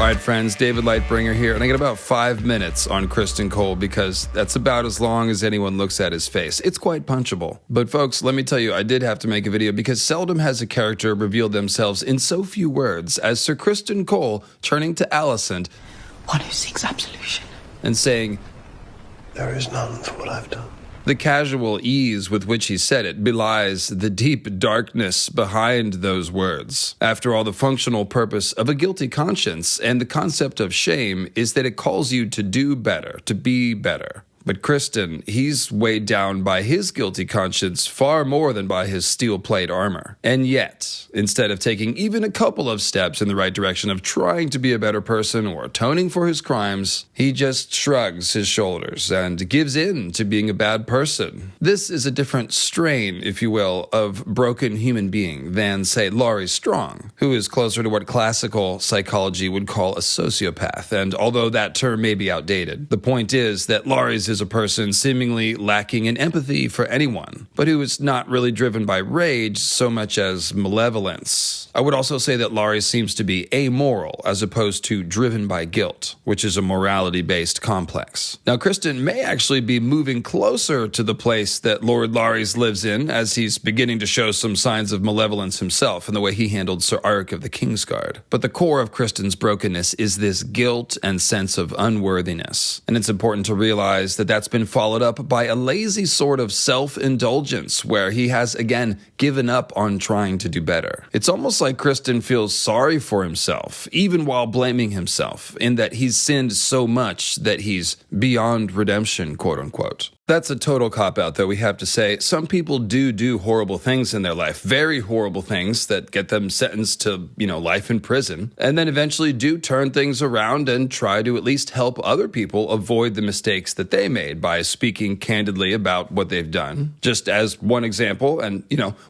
right, friends, David Lightbringer here, and I get about 5 minutes on Criston Cole because that's about as long as anyone looks at his face. It's quite punchable. But folks, let me tell you, I did have to make a video because seldom has a character revealed themselves in so few words as Sir Criston Cole turning to Alicent, one who seeks absolution, and saying, "There is none for what I've done." The casual ease with which he said it belies the deep darkness behind those words. After all, the functional purpose of a guilty conscience and the concept of shame is that it calls you to do better, to be better. But Criston, he's weighed down by his guilty conscience far more than by his steel plate armor. And yet, instead of taking even a couple of steps in the right direction of trying to be a better person or atoning for his crimes, he just shrugs his shoulders and gives in to being a bad person. This is a different strain, if you will, of broken human being than, say, Laurie Strong, who is closer to what classical psychology would call a sociopath. And although that term may be outdated, the point is that Laurie's is a person seemingly lacking in empathy for anyone, but who is not really driven by rage so much as malevolence. I would also say that Laurie seems to be amoral as opposed to driven by guilt, which is a morality-based complex. Now, Criston may actually be moving closer to the place that Lord Larys lives in as he's beginning to show some signs of malevolence himself in the way he handled Sir Ark of the Kingsguard. But the core of Criston's brokenness is this guilt and sense of unworthiness, and it's important to realize that that's been followed up by a lazy sort of self-indulgence where he has, again, given up on trying to do better. It's almost like Criston feels sorry for himself, even while blaming himself, in that he's sinned so much that he's beyond redemption, quote-unquote. That's a total cop-out, though, we have to say. Some people do horrible things in their life, very horrible things that get them sentenced to, life in prison, and then eventually do turn things around and try to at least help other people avoid the mistakes that they made by speaking candidly about what they've done. Just as one example, and,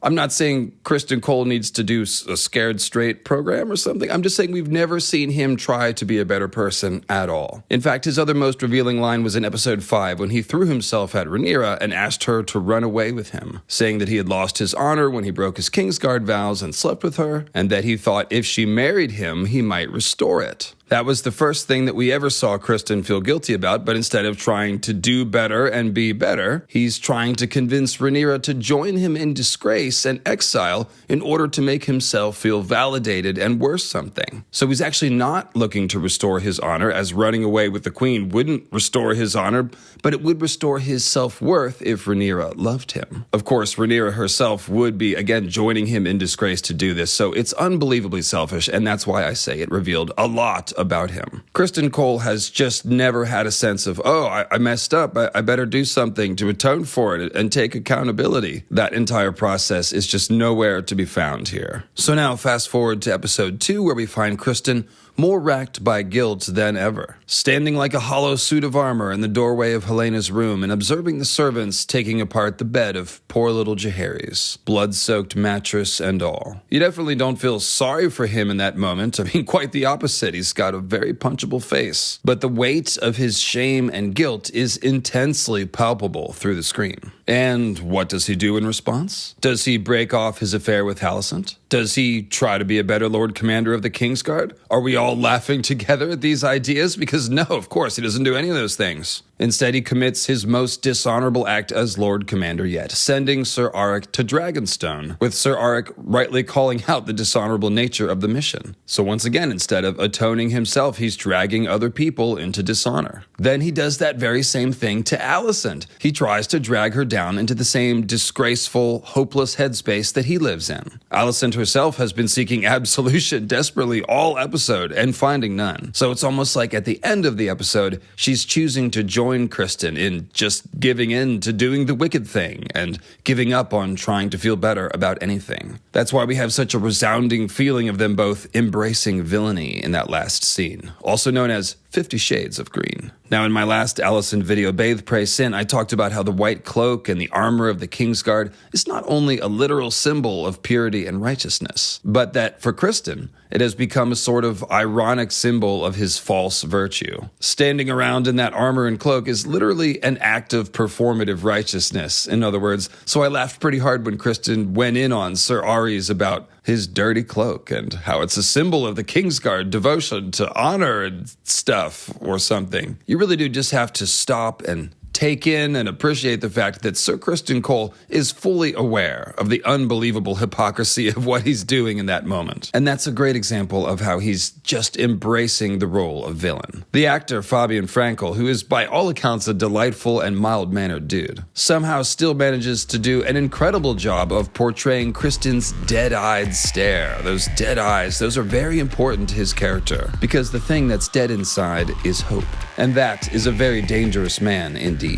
I'm not saying Criston Cole needs to do a Scared Straight program or something. I'm just saying we've never seen him try to be a better person at all. In fact, his other most revealing line was in episode 5 when he threw himself at Rhaenyra and asked her to run away with him, saying that he had lost his honor when he broke his Kingsguard vows and slept with her, and that he thought if she married him, he might restore it. That was the first thing that we ever saw Criston feel guilty about, but instead of trying to do better and be better, he's trying to convince Rhaenyra to join him in disgrace and exile in order to make himself feel validated and worth something. So he's actually not looking to restore his honor, as running away with the queen wouldn't restore his honor, but it would restore his self-worth if Rhaenyra loved him. Of course, Rhaenyra herself would be, again, joining him in disgrace to do this, so it's unbelievably selfish, and that's why I say it revealed a lot about him. Criston Cole has just never had a sense of, I messed up, I better do something to atone for it and take accountability. That entire process is just nowhere to be found here. So now fast forward to episode 2 where we find Criston more racked by guilt than ever, standing like a hollow suit of armor in the doorway of Helena's room and observing the servants taking apart the bed of poor little Jaehaerys, blood-soaked mattress and all. You definitely don't feel sorry for him in that moment. I mean, quite the opposite. He's got a very punchable face. But the weight of his shame and guilt is intensely palpable through the screen. And what does he do in response? Does he break off his affair with Alicent? Does he try to be a better Lord Commander of the Kingsguard? Are we all laughing together at these ideas? Because no, of course, he doesn't do any of those things. Instead, he commits his most dishonorable act as Lord Commander yet, sending Sir Ark to Dragonstone, with Sir Ark rightly calling out the dishonorable nature of the mission. So once again, instead of atoning himself, he's dragging other people into dishonor. Then he does that very same thing to Alicent. He tries to drag her down into the same disgraceful, hopeless headspace that he lives in. Alicent herself has been seeking absolution desperately all episode and finding none. So it's almost like at the end of the episode, she's choosing to join Criston in just giving in to doing the wicked thing and giving up on trying to feel better about anything. That's why we have such a resounding feeling of them both embracing villainy in that last scene, also known as 50 Shades of Green. Now, in my last Alicent video, Bathe, Pray, Sin, I talked about how the white cloak and the armor of the Kingsguard is not only a literal symbol of purity and righteousness, but that for Criston, it has become a sort of ironic symbol of his false virtue. Standing around in that armor and cloak is literally an act of performative righteousness, in other words, so I laughed pretty hard when Criston went in on Sir Aerys about his dirty cloak and how it's a symbol of the Kingsguard devotion to honor and stuff or something. You really do just have to stop and take in and appreciate the fact that Sir Criston Cole is fully aware of the unbelievable hypocrisy of what he's doing in that moment. And that's a great example of how he's just embracing the role of villain. The actor Fabian Frankel, who is by all accounts a delightful and mild-mannered dude, somehow still manages to do an incredible job of portraying Criston's dead-eyed stare. Those dead eyes, those are very important to his character, because the thing that's dead inside is hope. And that is a very dangerous man indeed.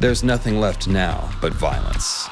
There's nothing left now but violence.